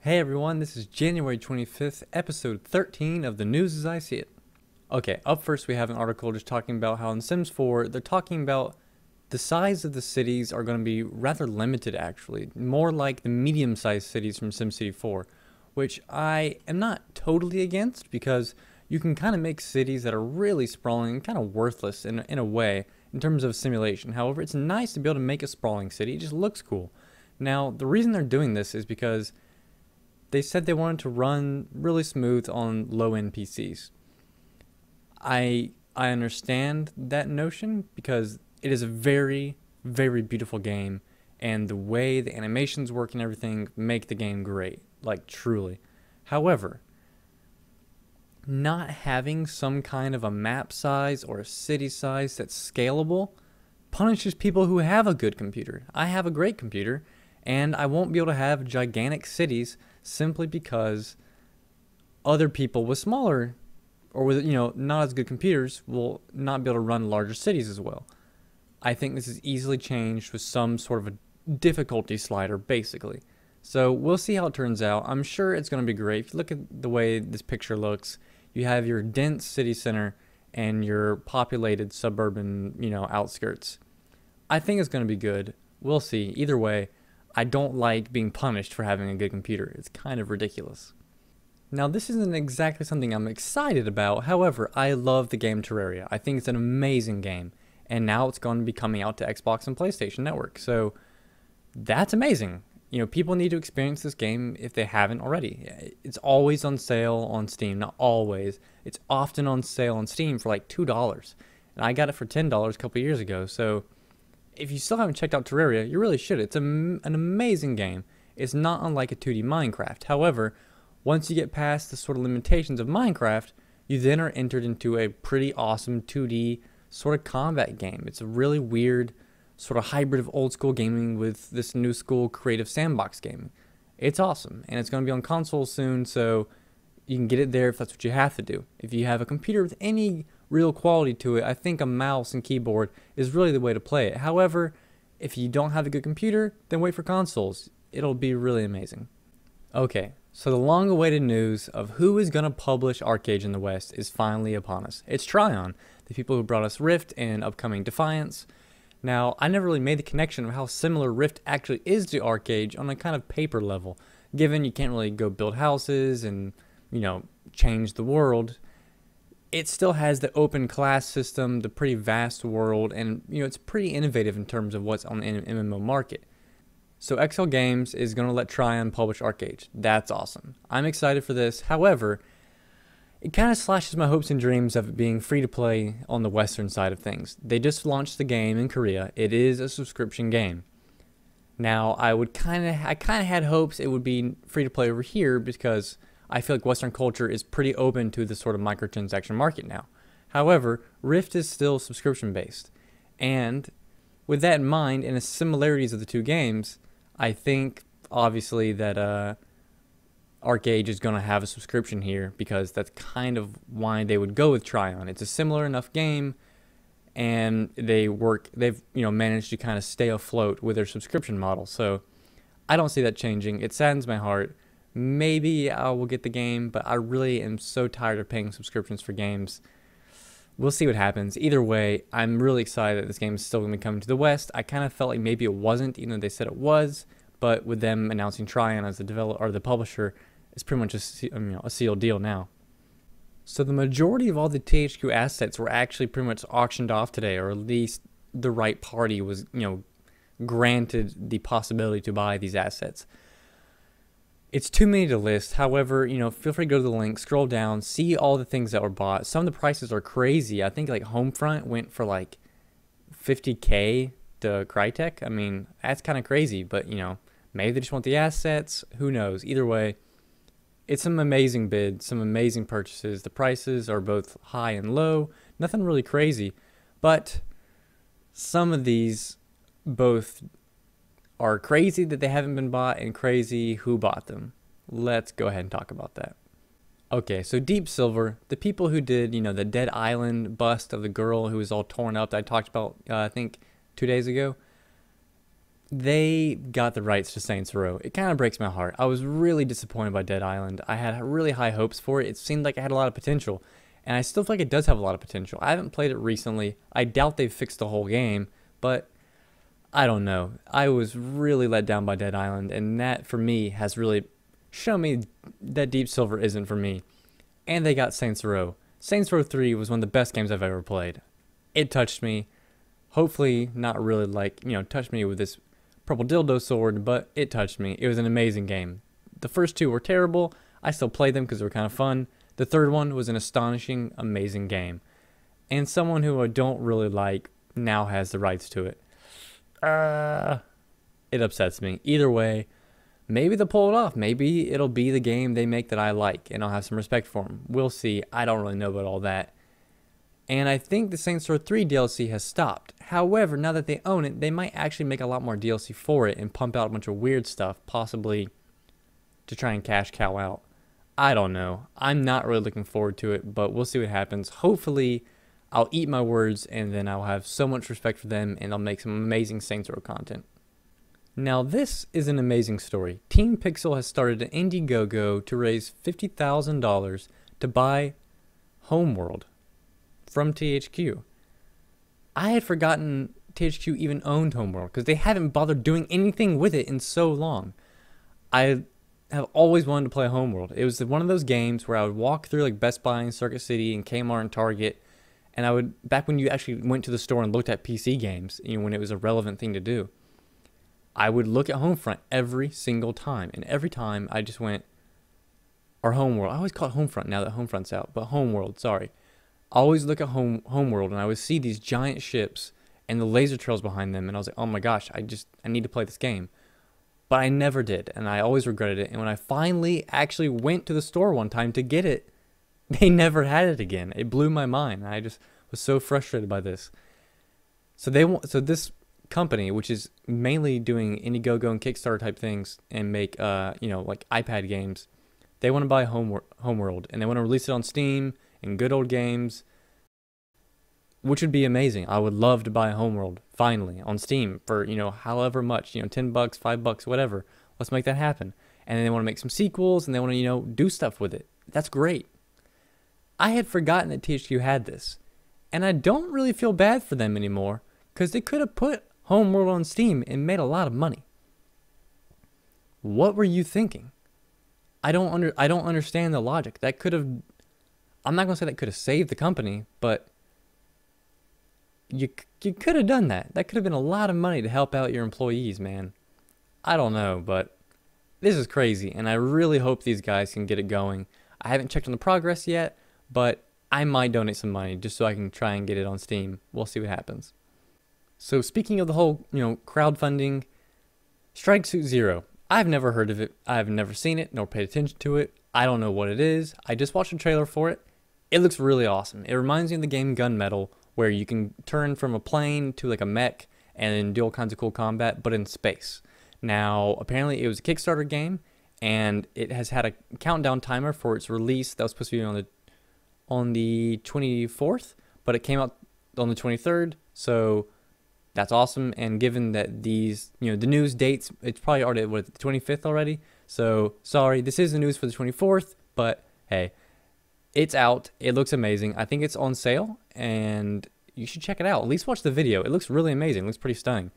Hey everyone, this is January 25th, episode 13 of The News as I See It. Okay, up first we have an article just talking about how in Sims 4, they're talking about the size of the cities are going to be rather limited actually, more like the medium-sized cities from SimCity 4, which I am not totally against because you can kind of make cities that are really sprawling and kind of worthless in a way in terms of simulation. However, it's nice to be able to make a sprawling city, it just looks cool. Now, the reason they're doing this is because they said they wanted to run really smooth on low-end PCs. I understand that notion because it is a very, very beautiful game, and the way the animations work and everything make the game great, like truly. However, not having some kind of a map size or a city size that's scalable punishes people who have a good computer. I have a great computer, and I won't be able to have gigantic cities simply because other people with smaller or with not as good computers will not be able to run larger cities as well. I think this is easily changed with some sort of a difficulty slider basically. So we'll see how it turns out. I'm sure it's going to be great. If you look at the way this picture looks, you have your dense city center and your populated suburban, outskirts. I think it's going to be good. We'll see. Either way, I don't like being punished for having a good computer. It's kind of ridiculous. Now, this isn't exactly something I'm excited about. However, I love the game Terraria. I think it's an amazing game. And now it's going to be coming out to Xbox and PlayStation Network. So that's amazing. People need to experience this game if they haven't already. It's always on sale on Steam. Not always. It's often on sale on Steam for like $2. And I got it for $10 a couple years ago. So if you still haven't checked out Terraria, you really should. It's an amazing game. It's not unlike a 2D Minecraft. However, once you get past the sort of limitations of Minecraft, you then are entered into a pretty awesome 2D sort of combat game. It's a really weird sort of hybrid of old school gaming with this new school creative sandbox gaming. It's awesome, and it's going to be on consoles soon, so you can get it there if that's what you have to do. If you have a computer with any real quality to it, I think a mouse and keyboard is really the way to play it. However, if you don't have a good computer, then wait for consoles. It'll be really amazing. Okay, so the long-awaited news of who is going to publish ArcheAge in the West is finally upon us. It's Trion, the people who brought us Rift and upcoming Defiance. Now, I never really made the connection of how similar Rift actually is to ArcheAge on a kind of paper level, given you can't really go build houses and, change the world. It still has the open class system, the pretty vast world, and it's pretty innovative in terms of what's on the MMO market. So XL Games is going to let Trion publish ArcheAge. That's awesome. I'm excited for this. However, it kind of slashes my hopes and dreams of it being free to play on the Western side of things. They just launched the game in Korea. It is a subscription game. Now, I kind of had hopes it would be free to play over here because I feel like Western culture is pretty open to the sort of microtransaction market now. However, Rift is still subscription based. And with that in mind and the similarities of the two games, I think obviously that ArcheAge is going to have a subscription here because that's kind of why they would go with Trion. It's a similar enough game, and they've managed to kind of stay afloat with their subscription model. So I don't see that changing. It saddens my heart. Maybe I will get the game, but I really am so tired of paying subscriptions for games. We'll see what happens. Either way, I'm really excited that this game is still going to be coming to the West. I kind of felt like maybe it wasn't, even though they said it was. But with them announcing Trion as the developer or the publisher, it's pretty much a sealed deal now. So the majority of all the THQ assets were actually pretty much auctioned off today, or at least the right party was, granted the possibility to buy these assets. It's too many to list. However, feel free to go to the link, scroll down, see all the things that were bought. Some of the prices are crazy. I think like Homefront went for like $50K to Crytek. I mean, that's kind of crazy, but maybe they just want the assets. Who knows? Either way, it's some amazing bids, some amazing purchases. The prices are both high and low. Nothing really crazy, but some of these both are crazy that they haven't been bought and crazy who bought them. Let's go ahead and talk about that. Okay, so Deep Silver, the people who did, the Dead Island bust of the girl who was all torn up that I talked about, I think 2 days ago, they got the rights to Saints Row. It kind of breaks my heart. I was really disappointed by Dead Island. I had really high hopes for it. It seemed like it had a lot of potential, and I still feel like it does have a lot of potential. I haven't played it recently. I doubt they've fixed the whole game, but I don't know. I was really let down by Dead Island, and that, for me, has really shown me that Deep Silver isn't for me. And they got Saints Row. Saints Row 3 was one of the best games I've ever played. It touched me. Hopefully not really touched me with this purple dildo sword, but it touched me. It was an amazing game. The first two were terrible. I still played them because they were kind of fun. The third one was an astonishing, amazing game. And someone who I don't really like now has the rights to it. It upsets me. Either way, maybe they'll pull it off. Maybe it'll be the game they make that I like, and I'll have some respect for them. We'll see. I don't really know about all that. And I think the Saints Row 3 DLC has stopped. However, now that they own it, they might actually make a lot more DLC for it and pump out a bunch of weird stuff, possibly to try and cash cow out. I don't know. I'm not really looking forward to it, but we'll see what happens. Hopefully, I'll eat my words, and then I'll have so much respect for them, and I'll make some amazing Saints Row content. Now, this is an amazing story. Team Pixel has started an Indiegogo to raise $50,000 to buy Homeworld from THQ. I had forgotten THQ even owned Homeworld because they haven't bothered doing anything with it in so long. I have always wanted to play Homeworld. It was one of those games where I would walk through like Best Buy and Circuit City and Kmart and Target, and I would, back when you actually went to the store and looked at PC games, when it was a relevant thing to do, I would look at Homefront every single time, and every time I just went, or Homeworld. I always call it Homefront now that Homefront's out, but Homeworld, sorry. I always look at Homeworld, and I would see these giant ships and the laser trails behind them, and I was like, oh my gosh, I need to play this game. But I never did, and I always regretted it. And when I finally actually went to the store one time to get it, they never had it again. It blew my mind. I just was so frustrated by this. So this company, which is mainly doing Indiegogo and Kickstarter type things and make like iPad games, they want to buy Homeworld, and they want to release it on Steam and Good Old Games, which would be amazing. I would love to buy Homeworld finally on Steam for however much, $10, $5, whatever. Let's make that happen. And then they want to make some sequels, and they want to do stuff with it. That's great. I had forgotten that THQ had this, and I don't really feel bad for them anymore because they could have put Homeworld on Steam and made a lot of money. What were you thinking? I don't understand the logic. That could have, I'm not gonna say that could have saved the company, but you could have done that. That could have been a lot of money to help out your employees, man. I don't know, but this is crazy, and I really hope these guys can get it going. I haven't checked on the progress yet, but I might donate some money just so I can try and get it on Steam. We'll see what happens. So speaking of the whole, crowdfunding, Strike Suit Zero. I've never heard of it. I've never seen it, nor paid attention to it. I don't know what it is. I just watched a trailer for it. It looks really awesome. It reminds me of the game Gunmetal, where you can turn from a plane to like a mech and do all kinds of cool combat, but in space. Now, apparently it was a Kickstarter game, and it has had a countdown timer for its release. That was supposed to be on the 24th, but it came out on the 23rd, so that's awesome. And given that these, the news dates, it's probably already, the 25th already? So, sorry, this is the news for the 24th, but hey, it's out. It looks amazing. I think it's on sale, and you should check it out. At least watch the video. It looks really amazing. It looks pretty stunning.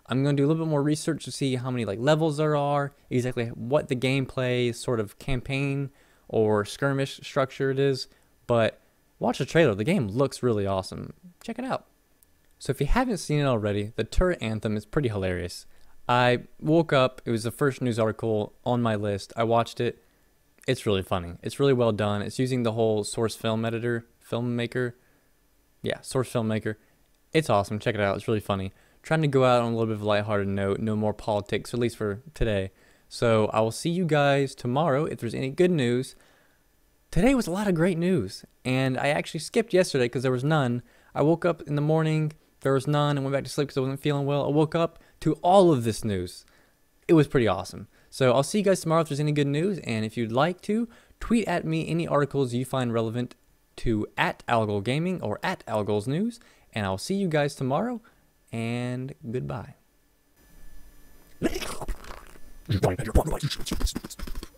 I'm going to do a little bit more research to see how many levels there are, exactly what the gameplay sort of campaign or skirmish structure it is, but watch the trailer. The game looks really awesome. Check it out. So if you haven't seen it already, the turret anthem is pretty hilarious. I woke up, it was the first news article on my list. I watched it. It's really funny. It's really well done. It's using the whole source film editor, filmmaker. Yeah, source filmmaker. It's awesome. Check it out. It's really funny. Trying to go out on a little bit of a lighthearted note. No more politics, at least for today. So I will see you guys tomorrow if there's any good news. Today was a lot of great news, and I actually skipped yesterday because there was none. I woke up in the morning, there was none, and went back to sleep because I wasn't feeling well. I woke up to all of this news. It was pretty awesome. So I'll see you guys tomorrow if there's any good news, and if you'd like to, tweet at me any articles you find relevant to @Algol Gaming or @Algol's News, and I'll see you guys tomorrow, and goodbye. Your point.